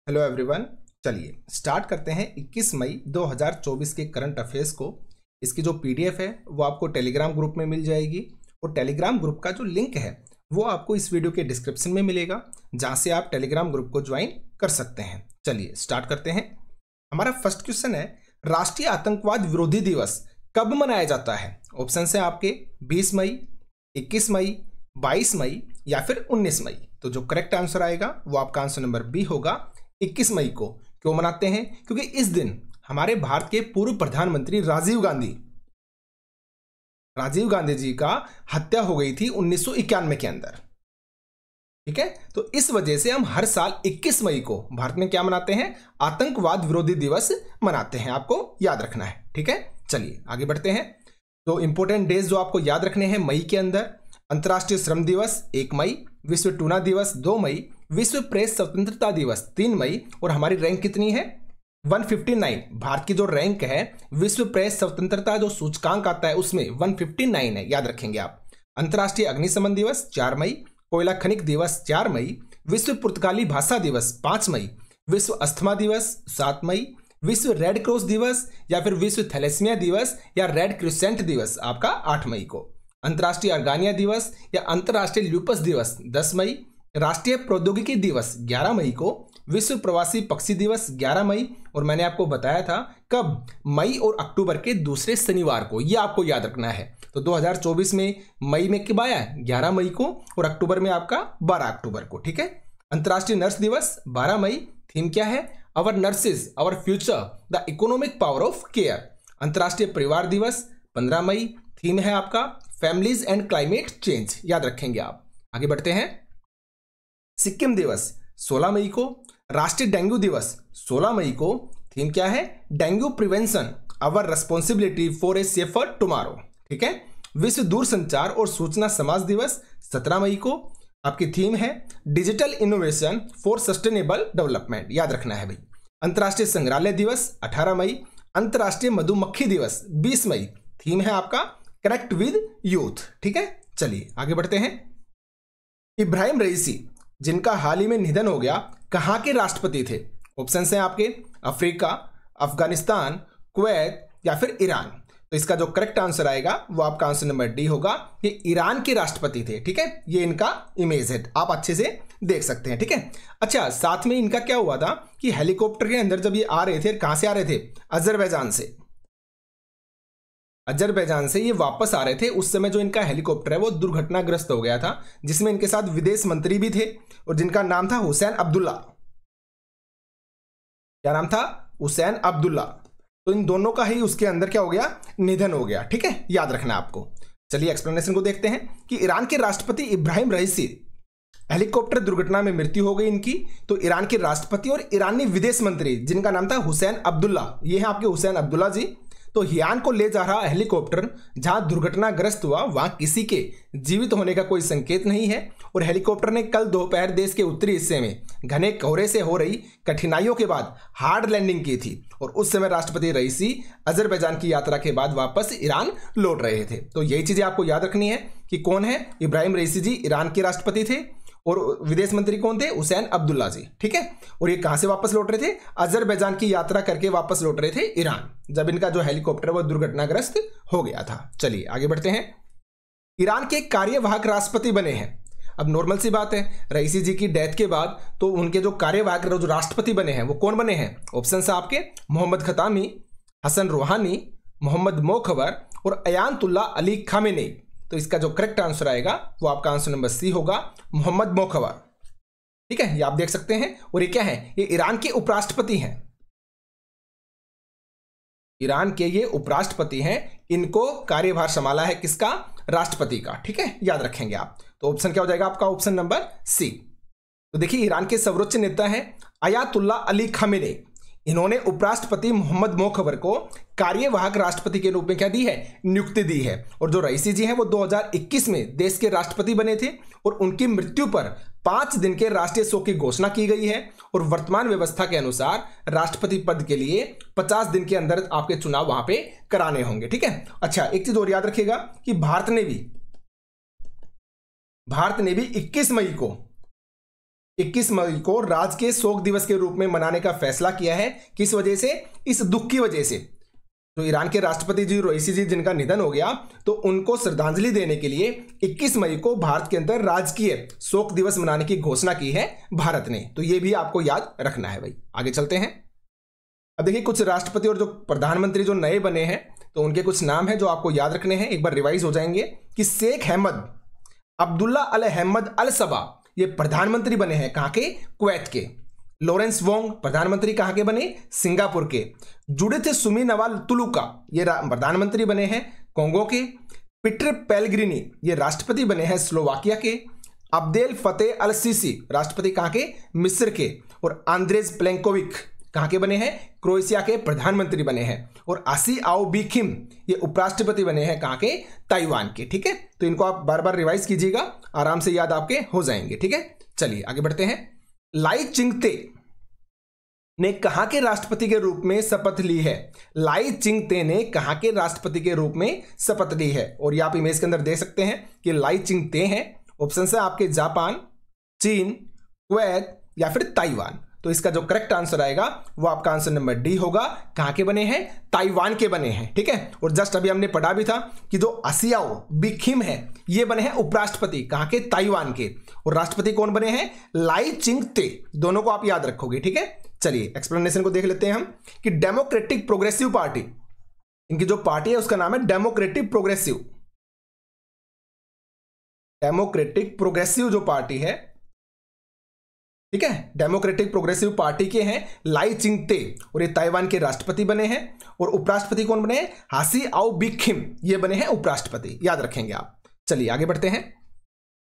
Hello everyone. चलिए start करते हैं 21 मई 2024 के करंट अफेयर्स को। इसकी जो पीडीएफ है वो आपको टेलीग्राम ग्रुप में मिल जाएगी और टेलीग्राम ग्रुप का जो लिंक है वो आपको इस वीडियो के डिस्क्रिप्शन में मिलेगा, जहां से आप टेलीग्राम ग्रुप को ज्वाइन कर सकते हैं। चलिए स्टार्ट करते हैं। हमारा फर्स्ट क्वेश्चन है, राष्ट्रीय आतंकवाद विरोधी दिवस कब मनाया जाता है? ऑप्शन है आपके 20 मई, 21 मई, 22 मई या फिर 19 मई। तो जो करेक्ट आंसर आएगा वो आपका आंसर नंबर बी होगा, 21 मई को। क्यों मनाते हैं? क्योंकि इस दिन हमारे भारत के पूर्व प्रधानमंत्री राजीव गांधी जी का हत्या हो गई थी 1991 के अंदर। ठीक है, तो इस वजह से हम हर साल 21 मई को भारत में क्या मनाते हैं? आतंकवाद विरोधी दिवस मनाते हैं। आपको याद रखना है। ठीक है, चलिए आगे बढ़ते हैं। तो इंपॉर्टेंट डेज जो आपको याद रखने हैं मई के अंदर, अंतर्राष्ट्रीय श्रम दिवस 1 मई, विश्व टूना दिवस 2 मई, विश्व प्रेस स्वतंत्रता दिवस 3 मई और हमारी रैंक कितनी है? 159। भारत की जो रैंक है विश्व प्रेस स्वतंत्रता जो सूचकांक आता है उसमें 159 है, याद रखेंगे आप। अंतर्राष्ट्रीय अग्निशमन दिवस 4 मई, कोयला खनिक दिवस 4 मई, विश्व पुर्तगाली भाषा दिवस 5 मई, विश्व अस्थमा दिवस 7 मई, विश्व रेड क्रॉस दिवस या फिर विश्व थैलेसीमिया दिवस या रेड क्रिसेंट दिवस आपका 8 मई को, अंतर्राष्ट्रीय अर्गानिया दिवस या अंतर्राष्ट्रीय ल्यूपस दिवस 10 मई, राष्ट्रीय प्रौद्योगिकी दिवस 11 मई को, विश्व प्रवासी पक्षी दिवस 11 मई और मैंने आपको बताया था कब, मई और अक्टूबर के दूसरे शनिवार को। यह आपको याद रखना है। तो 2024 में मई में कब आया? 11 मई को और अक्टूबर में आपका 12 अक्टूबर को। ठीक है, अंतर्राष्ट्रीय नर्स दिवस 12 मई। थीम क्या है? Our nurses our future, the economic power of care. अंतर्राष्ट्रीय परिवार दिवस 15 मई। थीम है आपका फैमिलीज एंड क्लाइमेट चेंज, याद रखेंगे आप। आगे बढ़ते हैं। सिक्किम दिवस 16 मई को, राष्ट्रीय डेंगू दिवस 16 मई को। थीम क्या है? Dengue prevention, our responsibility for a safer tomorrow. ठीक है, विश्व दूरसंचार और सूचना समाज दिवस 17 मई को। आपकी थीम है digital innovation for sustainable development, याद रखना है भाई। अंतर्राष्ट्रीय संग्रहालय दिवस 18 मई, अंतर्राष्ट्रीय मधुमक्खी दिवस 20 मई। थीम है आपका कनेक्ट विद यूथ। ठीक है, चलिए आगे बढ़ते हैं। इब्राहिम रईसी जिनका हाल ही में निधन हो गया, कहां के राष्ट्रपति थे? ऑप्शन हैं आपके अफ्रीका, अफगानिस्तान, कुवैत या फिर ईरान। तो इसका जो करेक्ट आंसर आएगा वो आपका आंसर नंबर डी होगा, ये ईरान के राष्ट्रपति थे। ठीक है, ये इनका इमेज है, आप अच्छे से देख सकते हैं। ठीक है, अच्छा साथ में इनका क्या हुआ था कि हेलीकॉप्टर के अंदर जब ये आ रहे थे, कहां से आ रहे थे? अजरबैजान से ये वापस आ रहे थे। उस समय जो इनका हेलीकॉप्टर है वो दुर्घटनाग्रस्त हो गया था, जिसमें इनके साथ विदेश मंत्री भी थे और जिनका नाम था हुसैन अब्दुल्ला। क्या नाम था? हुसैन अब्दुल्ला। तो इन दोनों का ही उसके अंदर क्या हो गया? निधन हो गया। ठीक है, याद रखना आपको। चलिए एक्सप्लेनेशन को देखते हैं कि ईरान के राष्ट्रपति इब्राहिम रईसी, हेलीकॉप्टर दुर्घटना में मृत्यु हो गई इनकी। तो ईरान के राष्ट्रपति और ईरानी विदेश मंत्री जिनका नाम था हुसैन अब्दुल्ला, ये है आपके हुसैन अब्दुल्ला जी। तो हियान को ले जा रहा हेलीकॉप्टर जहां दुर्घटनाग्रस्त हुआ वहां किसी के जीवित होने का कोई संकेत नहीं है और हेलीकॉप्टर ने कल दोपहर देश के उत्तरी हिस्से में घने कोहरे से हो रही कठिनाइयों के बाद हार्ड लैंडिंग की थी और उस समय राष्ट्रपति रईसी अजरबैजान की यात्रा के बाद वापस ईरान लौट रहे थे। तो यही चीजें आपको याद रखनी है कि कौन है? इब्राहिम रईसी जी ईरान के राष्ट्रपति थे और विदेश मंत्री कौन थे? हुसैन अब्दुल्ला जी। ठीक है, और ये कहां से वापस लौट रहे थे? अजरबैजान की यात्रा करके वापस लौट रहे थे ईरान, जब इनका जो हेलीकॉप्टर वो दुर्घटनाग्रस्त हो गया था। चलिए आगे बढ़ते हैं। ईरान के कार्यवाहक राष्ट्रपति बने हैं। अब नॉर्मल सी बात है, रईसी जी की डेथ के बाद तो उनके जो कार्यवाहक जो राष्ट्रपति बने हैं वो कौन बने हैं? ऑप्शन है आपके मोहम्मद खतामी, हसन रूहानी, मोहम्मद मोखबर और अयातुल्ला अली खामेनेई। तो इसका जो करेक्ट आंसर आएगा वो आपका आंसर नंबर सी होगा, मोहम्मद मोखबर। ठीक है, ये आप देख सकते हैं। और ये क्या है? ये ईरान के उपराष्ट्रपति हैं। ईरान के ये उपराष्ट्रपति हैं। इनको कार्यभार संभाला है किसका? राष्ट्रपति का। ठीक है, याद रखेंगे आप। तो ऑप्शन क्या हो जाएगा आपका? Option number C. तो देखिए, ईरान के सर्वोच्च नेता हैं अयातुल्ला अली खामेनेई। इन्होंने उपराष्ट्रपति मोहम्मद मोखबर को कार्यवाहक राष्ट्रपति के रूप में क्या दी है? नियुक्ति दी है। और जो रईसी जी हैं वो 2021 में देश के राष्ट्रपति बने थे और उनकी मृत्यु पर 5 दिन के राष्ट्रीय शोक की घोषणा की गई है और वर्तमान व्यवस्था के अनुसार राष्ट्रपति पद के लिए 50 दिन के अंदर आपके चुनाव वहां पे कराने होंगे। ठीक है, अच्छा एक चीज और याद रखिएगा कि भारत ने भी 21 मई को 21 मई को राजकीय शोक दिवस के रूप में मनाने का फैसला किया है। किस वजह से? इस दुख की वजह से। तो ईरान के राष्ट्रपति जी रईसी जी जिनका निधन हो गया, तो उनको श्रद्धांजलि देने के लिए 21 मई को भारत के अंदर राजकीय शोक दिवस मनाने की घोषणा की है भारत ने। तो ये भी आपको याद रखना है भाई। आगे चलते हैं। अब देखिए कुछ राष्ट्रपति और जो प्रधानमंत्री जो नए बने हैं, तो उनके कुछ नाम हैं जो आपको याद रखने हैं, एक बार रिवाइज हो जाएंगे कि शेख अहमद अब्दुल्ला अल अहमद अल सबा ये प्रधानमंत्री बने हैं कहां के? कुवैत के। लॉरेंस वोंग प्रधानमंत्री कहां के बने? सिंगापुर के। जुडिथ सुमिनवाल तुलुका ये प्रधानमंत्री बने हैं कोंगो के। पीटर पेल्ग्रिनी ये राष्ट्रपति बने हैं स्लोवाकिया के। अब्देल फतेह अल सीसी राष्ट्रपति कहां के? मिस्र के। और आंद्रेज प्लेंकोविक कहां के बने हैं? क्रोएशिया के प्रधानमंत्री बने हैं। और आसी आओ बीखिम ये उपराष्ट्रपति बने हैं कहां के? ताइवान के। ठीक है, तो इनको आप बार बार रिवाइज कीजिएगा, आराम से याद आपके हो जाएंगे। ठीक है, चलिए आगे बढ़ते हैं। लाई चिंगते ने कहां के राष्ट्रपति के रूप में शपथ ली है? लाई चिंगते ने कहां के राष्ट्रपति के रूप में शपथ ली है? और ये आप इमेज के अंदर देख सकते हैं कि लाई चिंगते हैं। ऑप्शन है आपके जापान, चीन, कुवैत या फिर ताइवान। तो इसका जो करेक्ट आंसर आएगा वो आपका आंसर नंबर डी होगा। कहां के बने हैं? ताइवान के बने हैं। ठीक है, और जस्ट अभी हमने पढ़ा भी था कि जो आसियाओ बिखिम है ये बने हैं उपराष्ट्रपति कहां के? ताइवान के। और राष्ट्रपति कौन बने हैं? लाई चिंगते। दोनों को आप याद रखोगे। ठीक है, चलिए एक्सप्लेनेशन को देख लेते हैं हम कि डेमोक्रेटिक प्रोग्रेसिव पार्टी, इनकी जो पार्टी है उसका नाम है डेमोक्रेटिक प्रोग्रेसिव। डेमोक्रेटिक प्रोग्रेसिव जो पार्टी है, ठीक है, डेमोक्रेटिक प्रोग्रेसिव पार्टी के हैं लाई चिंगते और ये ताइवान के राष्ट्रपति बने हैं। और उपराष्ट्रपति कौन बने हैं? हासी आओ बिखिम ये बने हैं उपराष्ट्रपति, याद रखेंगे आप। चलिए आगे बढ़ते हैं।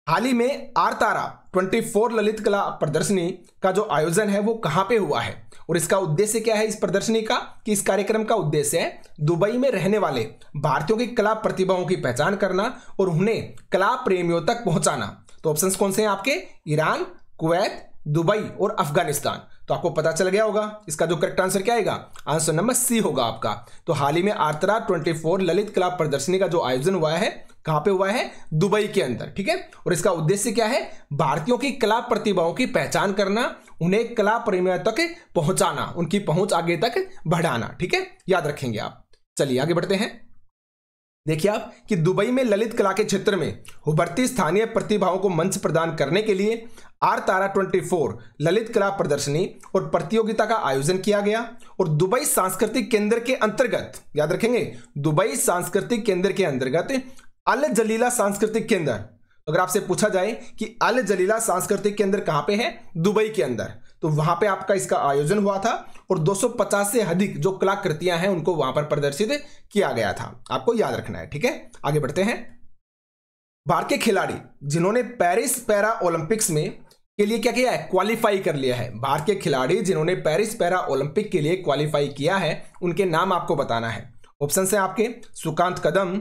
हाल ही में आरतारा 24 ललित कला प्रदर्शनी का जो आयोजन है वो कहां पे हुआ है? और इसका उद्देश्य क्या है इस प्रदर्शनी का? कि इस कार्यक्रम का उद्देश्य है दुबई में रहने वाले भारतीयों की कला प्रतिभाओं की पहचान करना और उन्हें कला प्रेमियों तक पहुंचाना। तो ऑप्शंस कौन से हैं आपके? ईरान, कुवैत, दुबई और अफगानिस्तान। तो आपको पता चल गया होगा इसका जो करेक्ट आंसर क्या आएगा? आंसर नंबर सी होगा आपका। तो हाल ही में आर्तरा 24 ललित कला प्रदर्शनी का जो आयोजन हुआ है कहां पे हुआ है? दुबई के अंदर। ठीक है, और इसका उद्देश्य क्या है? भारतीयों की कला प्रतिभाओं की पहचान करना, उन्हें कला प्रेमियों तक पहुंचाना, उनकी पहुंच आगे तक बढ़ाना। ठीक है, याद रखेंगे आप। चलिए आगे बढ़ते हैं। देखिए आप कि दुबई में ललित कला के क्षेत्र में उभरती स्थानीय प्रतिभाओं को मंच प्रदान करने के लिए आरतारा 24 ललित कला प्रदर्शनी और प्रतियोगिता का आयोजन किया गया। और दुबई सांस्कृतिक केंद्र के अंतर्गत, याद रखेंगे, दुबई सांस्कृतिक केंद्र के अंतर्गत अल जलीला सांस्कृतिक केंद्र। अगर आपसे पूछा जाए कि अल जलीला सांस्कृतिक केंद्र कहां पे है? दुबई के अंदर। तो वहां पे आपका इसका आयोजन हुआ था और 250 से अधिक जो कलाकृतियां हैं उनको वहां पर प्रदर्शित किया गया था। आपको याद रखना है। ठीक है, आगे बढ़ते हैं। भारतीय खिलाड़ी जिन्होंने पेरिस पैरा ओलंपिक्स में के लिए क्या किया है? क्वालिफाई कर लिया है। भारतीय खिलाड़ी जिन्होंने पेरिस पैरा ओलंपिक के लिए क्वालिफाई किया है उनके नाम आपको बताना है। ऑप्शन है आपके सुकांत कदम,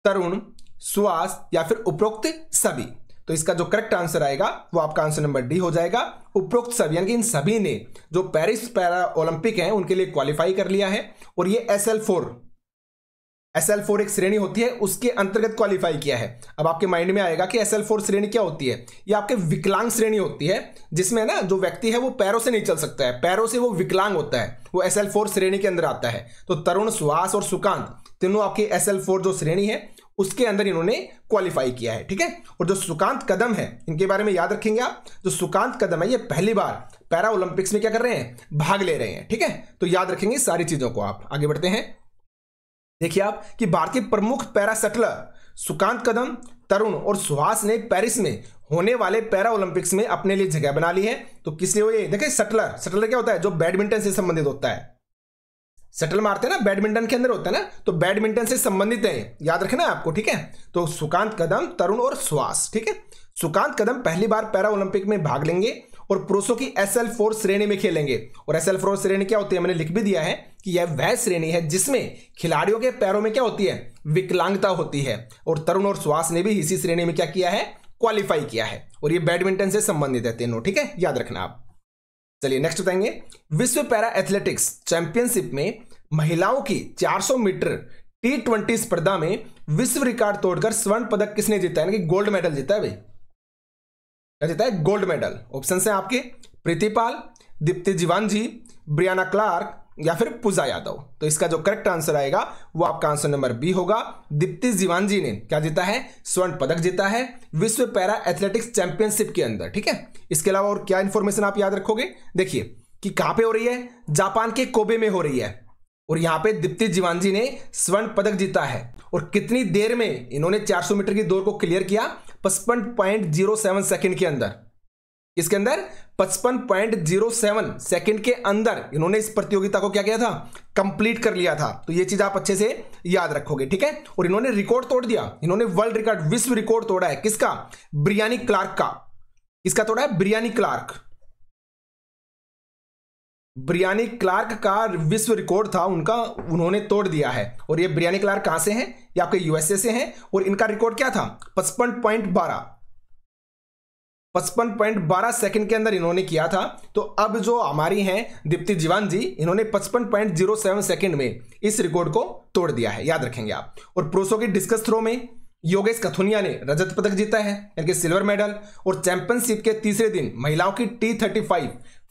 तरुण, सुहास या फिर उपरोक्त सभी। तो इसका जो करेक्ट आंसर आएगा वो आपका आंसर नंबर डी हो जाएगा, उपरोक्त सभी। यानी कि इन सभी ने जो पेरिस पैरा ओलंपिक है उनके लिए क्वालिफाई कर लिया है। और ये SL4 एक श्रेणी होती है, उसके अंतर्गत क्वालिफाई किया है। अब आपके माइंड में आएगा कि SL4 श्रेणी क्या होती है? ये आपके विकलांग श्रेणी होती है, जिसमें ना जो व्यक्ति है वो पैरों से नहीं चल सकता है, पैरों से वो विकलांग होता है, वो SL4 श्रेणी के अंदर आता है। तो तरुण, सुहास और सुकांत तीनों आपकी SL4 जो श्रेणी है उसके अंदर इन्होंने क्वालिफाई किया है। ठीक है, और जो सुकांत कदम है इनके बारे में याद रखेंगे आप। जो सुकांत कदम है ये पहली बार पैरा ओलंपिक्स में क्या कर रहे हैं? भाग ले रहे हैं। ठीक है, तो याद रखेंगे सारी चीजों को आप। आगे बढ़ते हैं। देखिए आप कि भारतीय प्रमुख पैरा शटलर सुकांत कदम, तरुण और सुहास ने पेरिस में होने वाले पैरा ओलंपिक्स में अपने लिए जगह बना ली है। तो किस लिए? ये देखिए शटलर क्या होता है? जो बैडमिंटन से संबंधित होता है। शटल मारते हैं ना, बैडमिंटन के अंदर होता है ना, तो बैडमिंटन से संबंधित है, याद रखना है आपको। ठीक है, तो सुकांत कदम, तरुण और सुहास। ठीक है, सुकांत कदम पहली बार पैरा ओलंपिक में भाग लेंगे और पुरुषों की SL4 श्रेणी में खेलेंगे। और SL4 श्रेणी क्या होती है? मैंने लिख भी दिया है कि यह वह श्रेणी है जिसमें खिलाड़ियों के पैरों में क्या होती है? विकलांगता होती है। और तरुण और सुहास ने भी इसी श्रेणी में क्या किया है? क्वालिफाई किया है। और ये बैडमिंटन से संबंधित है तीनों। ठीक है, याद रखना आप। चलिए नेक्स्ट बताएंगे। विश्व पैरा एथलेटिक्स चैंपियनशिप में महिलाओं की 400 मीटर T20 स्पर्धा में विश्व रिकॉर्ड तोड़कर स्वर्ण पदक किसने जीता है? यानी कि गोल्ड मेडल जीता है भाई। क्या जीता है? Gold medal. ऑप्शन है आपके प्रीतिपाल, दीप्ति जीवांजी, ब्रियाना क्लार्क या फिर पूजा यादव। तो इसका जो करेक्ट आंसर आएगा वो आपका आंसर नंबर बी होगा। दीप्ति जीवांजी ने क्या जीता है? स्वर्ण पदक जीता है विश्व पैरा एथलेटिक्स चैंपियनशिप के अंदर। ठीक है, इसके अलावा और क्या इंफॉर्मेशन आप याद रखोगे? देखिए कि कहां पे हो रही है? जापान के कोबे में हो रही है, और यहां पे दीप्ति जीवांजी ने स्वर्ण पदक जीता है। और कितनी देर में इन्होंने 400 मीटर की दौड़ को क्लियर किया? 55.07 सेकंड के अंदर। इसके अंदर 55.07 सेकंड के अंदर इन्होंने इस प्रतियोगिता को क्या किया था? कंप्लीट कर लिया था। तो ये चीज आप अच्छे से याद रखोगे। ठीक है, और इन्होंने रिकॉर्ड तोड़ दिया, इन्होंने वर्ल्ड रिकॉर्ड, विश्व रिकॉर्ड तोड़ा है। किसका? ब्रियानी क्लार्क का। किसका तोड़ा है? ब्रियानी क्लार्क। ब्रियानी क्लार्क का विश्व रिकॉर्ड था उनका, उन्होंने तोड़ दिया है। और ये ब्रियानी क्लार्क कहां से हैं? ये आपके यूएसए से हैं, और इनका रिकॉर्ड क्या था? 55.12 सेकंड के अंदर इन्होंने किया था। तो अब जो हमारी हैं दीप्ति जीवांजी, इन्होंने 55.07 सेकंड में इस रिकॉर्ड को तोड़ दिया है, याद रखेंगे आप। और पुरुषों की डिस्कस थ्रो में योगेश कथुनिया ने रजत पदक जीता है, यानी कि सिल्वर मेडल। और चैंपियनशिप के तीसरे दिन महिलाओं की T35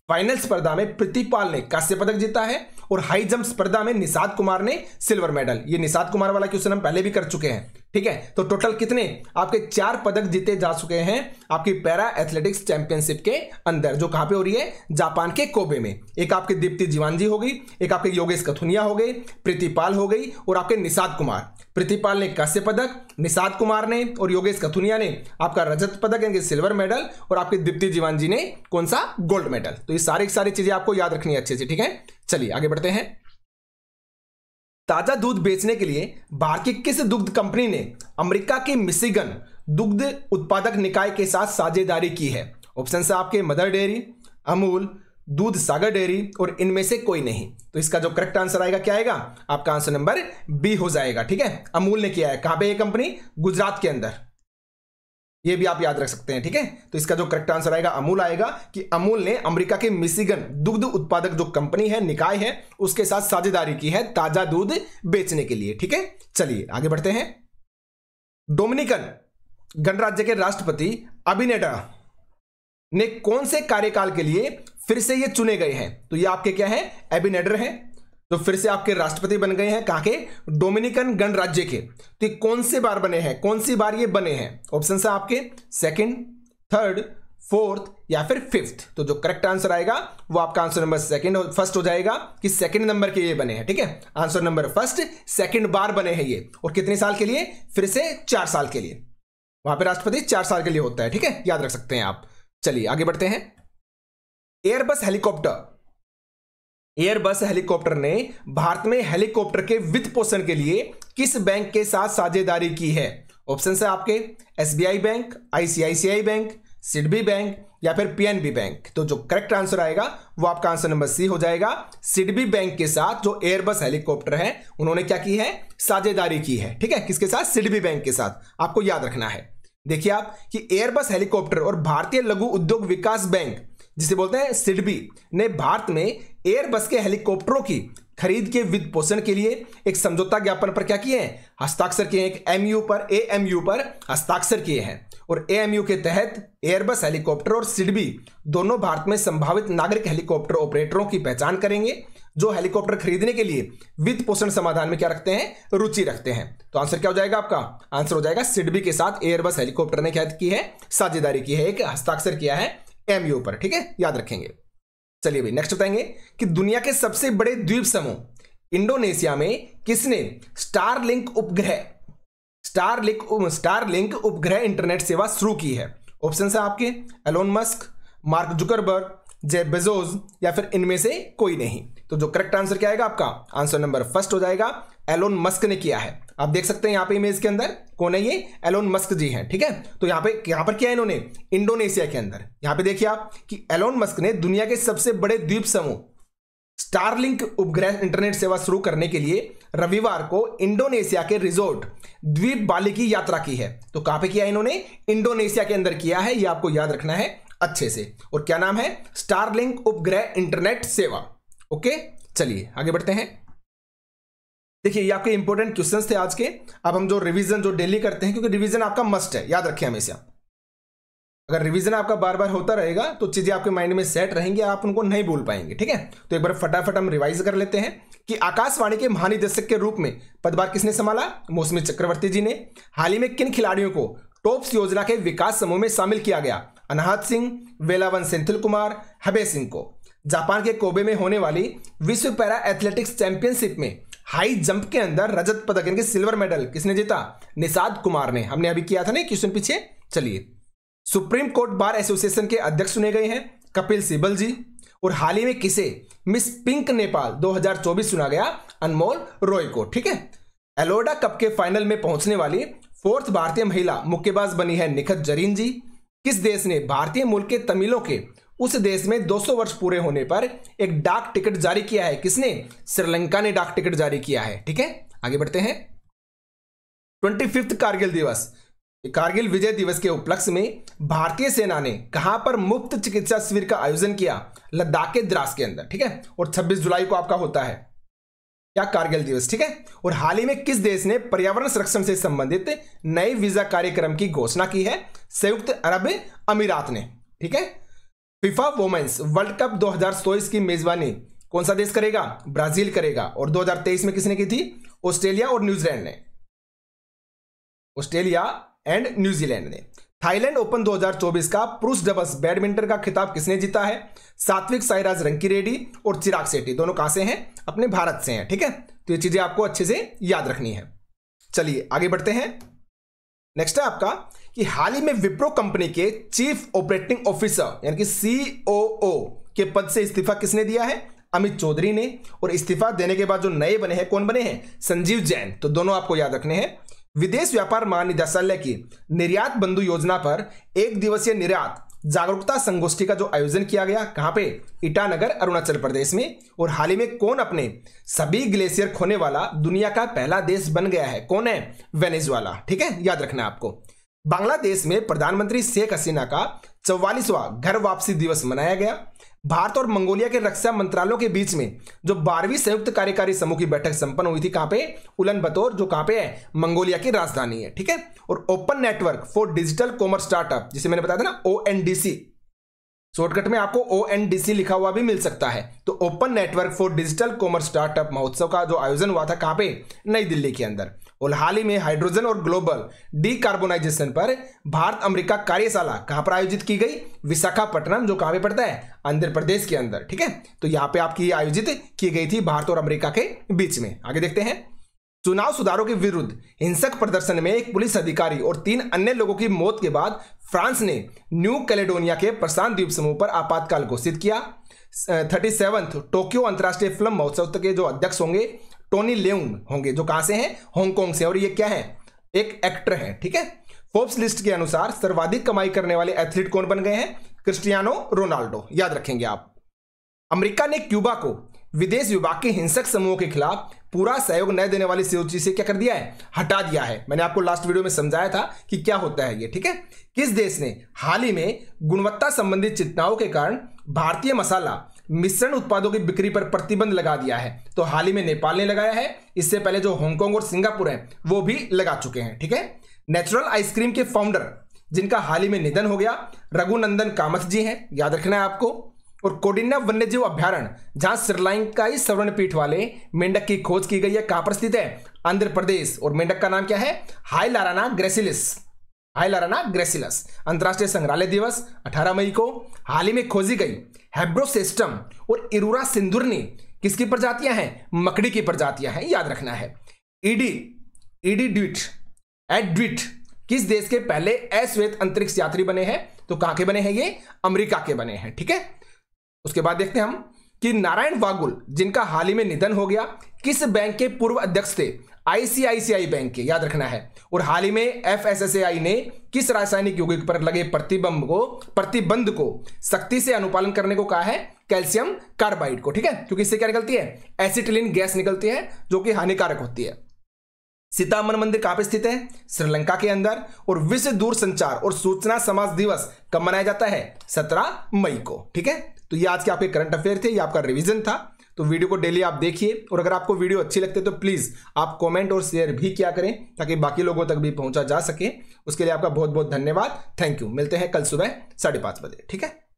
फाइनल स्पर्धा में प्रीतिपाल ने कांस्य पदक जीता है, और हाई जंप स्पर्धा में निषाद कुमार ने सिल्वर मेडल। ये निषाद कुमार वाला क्वेश्चन हम पहले भी कर चुके हैं। ठीक है, तो टोटल कितने आपके 4 पदक जीते जा चुके हैं आपकी पैरा एथलेटिक्स चैंपियनशिप के अंदर, जो कहां पे हो रही है? जापान के कोबे में। एक आपके दीप्ति जीवांजी हो गई, एक आपके योगेश कथुनिया हो गई, प्रीतिपाल हो गई, और आपके निषाद कुमार। प्रीतिपाल ने कांस्य पदक, निषाद कुमार ने और योगेश कथुनिया ने आपका रजत पदक यानी कि सिल्वर मेडल, और आपके दीप्ति जीवांजी ने कौन सा? Gold medal. तो ये सारी चीजें आपको याद रखनी है अच्छे से। ठीक है, चलिए आगे बढ़ते हैं। ताजा दूध बेचने के लिए भारत की किस दुग्ध कंपनी ने अमेरिका के मिशिगन दुग्ध उत्पादक निकाय के साथ साझेदारी की है? ऑप्शन है आपके मदर डेयरी, अमूल, दूध सागर डेयरी, और इनमें से कोई नहीं। तो इसका जो करेक्ट आंसर आएगा क्या आएगा? आपका आंसर नंबर बी हो जाएगा। ठीक है, अमूल ने किया है। कहां पे ये कंपनी? गुजरात के अंदर। ये भी आप याद रख सकते हैं। ठीक है, तो इसका जो करेक्ट आंसर आएगा अमूल आएगा, कि अमूल ने अमेरिका के मिशिगन दुग्ध उत्पादक जो कंपनी है, निकाय है, उसके साथ साझेदारी की है ताजा दूध बेचने के लिए। ठीक है, चलिए आगे बढ़ते हैं। डोमिनिकन गणराज्य के राष्ट्रपति अबिनेडा ने कौन से कार्यकाल के लिए फिर से ये चुने गए हैं? तो ये आपके क्या है? एबिनेडर हैं, तो फिर से आपके राष्ट्रपति बन गए हैं। कहां के? डोमिनिकन गणराज्य के। तो ये कौन से बार बने हैं? कौन सी बार ये बने हैं? ऑप्शन है आपके सेकंड, थर्ड, फोर्थ या फिर फिफ्थ। तो जो करेक्ट आंसर आएगा वो आपका आंसर नंबर फर्स्ट हो जाएगा, कि सेकंड नंबर के ये बने हैं। ठीक है, आंसर नंबर फर्स्ट, सेकंड बार बने हैं ये। और कितने साल के लिए? फिर से 4 साल के लिए। वहां पे राष्ट्रपति 4 साल के लिए होता है। ठीक है, याद रख सकते हैं आप। चलिए आगे बढ़ते हैं। एयरबस हेलीकॉप्टर ने भारत में हेलीकॉप्टर के वित्त पोषण के लिए किस बैंक के साथ साझेदारी की है? ऑप्शन है आपके SBI bank, ICICI bank, SIDBI bank या फिर पीएनबी बैंक। तो जो करेक्ट आंसर आएगा वो आपका आंसर नंबर सी हो जाएगा। सिडबी बैंक के साथ जो एयरबस हेलीकॉप्टर है, उन्होंने क्या की है? साझेदारी की है। ठीक है, किसके साथ? सिडबी बैंक के साथ। आपको याद रखना है। देखिए आप कि एयरबस हेलीकॉप्टर और भारतीय लघु उद्योग विकास बैंक, जिसे बोलते हैं सिडबी, ने भारत में एयरबस के हेलीकॉप्टरों की खरीद के वित्त पोषण के लिए एक समझौता ज्ञापन पर क्या किए हैं? हस्ताक्षर किए हैं। एक एएमयू पर हस्ताक्षर किए हैं। और एएमयू के तहत एयरबस हेलीकॉप्टर और सिडबी दोनों भारत में संभावित नागरिक हेलीकॉप्टर ऑपरेटरों की पहचान करेंगे, जो हेलीकॉप्टर खरीदने के लिए वित्त पोषण समाधान में क्या रखते हैं? रुचि रखते हैं। तो आंसर क्या हो जाएगा आपका? आंसर हो जाएगा सिडबी के साथ एयरबस हेलीकॉप्टर ने क्या की है? साझेदारी की है, एक हस्ताक्षर किया है एमयू पर। ठीक है, याद रखेंगे। चलिए भाई नेक्स्ट बताएंगे कि दुनिया के सबसे बड़े द्वीप समूह इंडोनेशिया में किसने स्टारलिंक उपग्रह इंटरनेट सेवा शुरू की है? ऑप्शन है आपके Elon Musk, Mark Zuckerberg, Jeff Bezos या फिर इनमें से कोई नहीं। तो जो करेक्ट आंसर क्या आएगा आपका? आंसर नंबर फर्स्ट हो जाएगा, एलोन मस्क ने किया है। आप देख सकते हैं यहां पे इमेज के अंदर कौन है? ये एलोन मस्क जी हैं। ठीक है, तो यहां पर क्या है इन्होंने? इंडोनेशिया के अंदर। यहां पे देखिए आप कि एलोन मस्क ने दुनिया के सबसे बड़े द्वीप समूह स्टारलिंक उपग्रह इंटरनेट सेवा शुरू करने के लिए रविवार को इंडोनेशिया के रिजोर्ट द्वीप बाली की यात्रा की है। तो कहां पे किया है इन्होंने? इंडोनेशिया के अंदर किया है। ये आपको याद रखना है अच्छे से। और क्या नाम है? स्टारलिंक उपग्रह इंटरनेट सेवा। ओके, चलिए आगे बढ़ते हैं। देखिए ये आपके इंपॉर्टेंट क्वेश्चंस थे आज के। अब हम जो रिवीजन जो डेली करते हैं, क्योंकि रिवीजन आपका मस्ट है, याद रखें हमेशा। अगर रिवीजन आपका बार बार होता रहेगा तो चीजें आपके माइंड में सेट रहेंगी, आप उनको नहीं भूल पाएंगे। ठीक है, तो एक बार फटाफट हम रिवाइज कर लेते हैं कि आकाशवाणी के महानिदेशक के रूप में पदभार किसने संभाला? मौसमी चक्रवर्ती जी ने। हाल ही में किन खिलाड़ियों को टॉप्स योजना के विकास समूह में शामिल किया गया? अनाहत सिंह, वेलावन सेंथिल कुमार, हबे सिंह को। जापान के कोबे में होने वाली विश्व पैरा एथलेटिक्स चैंपियनशिप में हाई जंप के अंदर रजत पदक यानी कि सिल्वर मेडल किसने जीता? निषाद कुमार ने। हमने अभी किया था ना क्वेश्चन पीछे। चलिए, सुप्रीम कोर्ट बार एसोसिएशन के अध्यक्ष चुने गए हैं कपिल सिब्बल जी। और हाल ही में किसे मिस पिंक नेपाल 2024 चुना गया? अनमोल रॉय को। ठीक है, एलोडा कप के फाइनल में पहुंचने वाली 4th भारतीय महिला मुक्केबाज बनी है निखत जरीन जी। किस देश ने भारतीय मूल के तमिलों के उस देश में 200 वर्ष पूरे होने पर एक डाक टिकट जारी किया है? किसने? श्रीलंका ने डाक टिकट जारी किया है। ठीक है, आगे बढ़ते हैं। 25वां कारगिल दिवस, कारगिल विजय दिवस के उपलक्ष्य में भारतीय सेना ने कहां पर मुफ्त चिकित्सा शिविर का आयोजन किया? लद्दाख के द्रास के अंदर। ठीक है, और 26 जुलाई को आपका होता है क्या? कारगिल दिवस। ठीक है, और हाल ही में किस देश ने पर्यावरण संरक्षण से संबंधित नए वीजा कार्यक्रम की घोषणा की है? संयुक्त अरब अमीरात ने। ठीक है, फीफा वुमेन्स वर्ल्ड कप 2024 की मेजबानी कौन सा देश करेगा? ब्राजील करेगा। और 2023 में किसने की थी? ऑस्ट्रेलिया और न्यूजीलैंड ने। ऑस्ट्रेलिया एंड न्यूजीलैंड ने। थाईलैंड ओपन 2024 का पुरुष डबल्स बैडमिंटन का खिताब किसने जीता है? सात्विक साईराज रंकीरेड्डी और चिराग शेट्टी। दोनों कहां से हैं? अपने भारत से हैं। ठीक है, तो ये चीजें आपको अच्छे से याद रखनी है। चलिए आगे बढ़ते हैं। नेक्स्ट है आपका कि हाल ही में विप्रो कंपनी के चीफ ऑपरेटिंग ऑफिसर यानी कि COO के पद से इस्तीफा किसने दिया है? अमित चौधरी ने। और इस्तीफा देने के बाद जो नए बने हैं, कौन बने हैं? संजीव जैन। तो दोनों आपको याद रखने हैं। विदेश व्यापार महानिदेशालय की निर्यात बंधु योजना पर 1 दिवसीय निर्यात जागरूकता संगोष्ठी का जो आयोजन किया गया, कहां पे? ईटानगर, अरुणाचल प्रदेश में। और हाल ही में कौन अपने सभी ग्लेशियर खोने वाला दुनिया का पहला देश बन गया है? कौन है? वेनेजुएला। ठीक है, याद रखना आपको। बांग्लादेश में प्रधानमंत्री शेख हसीना का 44वां घर वापसी दिवस मनाया गया। भारत और मंगोलिया के रक्षा मंत्रालयों के बीच में जो 12वीं संयुक्त कार्यकारी समूह की बैठक संपन्न हुई थी, कहां पे? उलानबतर, जो कहां पे है? मंगोलिया की राजधानी है। ठीक है, और open network for digital commerce startup, जिसे मैंने बताया था ना ONDC, शॉर्टकट में आपको ONDC लिखा हुआ भी मिल सकता है। तो open network for digital commerce startup महोत्सव का जो आयोजन हुआ था, कहां पे? नई दिल्ली के अंदर। और हाल ही में हाइड्रोजन और ग्लोबल डीकार्बोनाइजेशन पर भारत अमेरिका कार्यशाला कहां पर आयोजित की गई? विशाखापट्टनम, जो कहां पे पड़ता है? आंध्र प्रदेश के अंदर। ठीक है, तो यहां पे आपकी आयोजित की गई थी भारत और अमेरिका के बीच में। आगे देखते हैं। चुनाव सुधारों के विरुद्ध हिंसक प्रदर्शन में एक पुलिस अधिकारी और 3 अन्य लोगों की मौत के बाद फ्रांस ने न्यू कैलेडोनिया के प्रशांत द्वीप समूह पर आपातकाल घोषित किया। 37वां टोक्यो अंतर्राष्ट्रीय फिल्म महोत्सव के जो अध्यक्ष होंगे टोनी लेउंग होंगे, जो कहां से हैं? हांगकांग से। और ये क्या है? एक एक्टर है। ठीक है, फोर्ब्स लिस्ट के अनुसार सर्वाधिक कमाई करने वाले एथलीट कौन बन गए हैं? Cristiano Ronaldo. याद रखेंगे आप। अमेरिका ने क्यूबा को विदेश विभाग के हिंसक समूहों के खिलाफ पूरा सहयोग न देने वाली सूची से क्या कर दिया है? हटा दिया है। मैंने आपको लास्ट वीडियो में समझाया था कि क्या होता है ये। ठीक है, किस देश ने हाल ही में गुणवत्ता संबंधित चिंताओं के कारण भारतीय मसाला मिश्रण उत्पादों की बिक्री पर प्रतिबंध लगा दिया है? तो हाल ही में नेपाल ने लगाया है। इससे पहले जो हांगकांग और सिंगापुर है वो भी लगा चुके हैं। ठीक है, नेचुरल आइसक्रीम के फाउंडर जिनका हाल ही में निधन हो गया, रघुनंदन कामथ जी हैं। याद रखना है आपको। और कोडिन्ना वन्यजीव अभ्यारण्य, जहां श्रीलंकाई सवर्णपीठ वाले मेंढक की खोज की गई है, कहां पर स्थित है? आंध्र प्रदेश। और मेंढक का नाम क्या है? हाइलाराना ग्रेसिलिस। हाइलाराना ग्रेसिलस। अंतरराष्ट्रीय संग्रहालय दिवस 18 मई को। हाल ही में खोजी गई हेब्रोसेस्टम और इरूरा सिंदुरनी किसकी प्रजातियां हैं? मकड़ी की प्रजातियां हैं। याद रखना है। एडविट किस देश के पहले अश्वेत अंतरिक्ष यात्री बने हैं? तो कहां के बने हैं? ये अमेरिका के बने हैं। ठीक है, उसके बाद देखते हैं हम कि नारायण वागुल जिनका हाल ही में निधन हो गया, किस बैंक के पूर्व अध्यक्ष थे? ICICI बैंक के। याद रखना है। और हाल ही में FSSAI ने किस रासायनिक यौगिक पर लगे प्रतिबंध को सख्ती से अनुपालन करने को कहा है? कैल्शियम कार्बाइड को। ठीक है, क्योंकि इससे क्या निकलती है? एसिटिलीन गैस निकलती है, जो कि हानिकारक होती है। सीतामन मंदिर कहां पे स्थित है? श्रीलंका के अंदर। और विश्व दूरसंचार और सूचना समाज दिवस कब मनाया जाता है? 17 मई को। ठीक है, तो ये आज के आपके करंट अफेयर थे, ये आपका रिवीजन था। तो वीडियो को डेली आप देखिए, और अगर आपको वीडियो अच्छी लगती है तो प्लीज़ आप कमेंट और शेयर भी किया करें ताकि बाकी लोगों तक भी पहुंचा जा सके। उसके लिए आपका बहुत बहुत धन्यवाद। Thank you. मिलते हैं कल सुबह 5:30 बजे। ठीक है।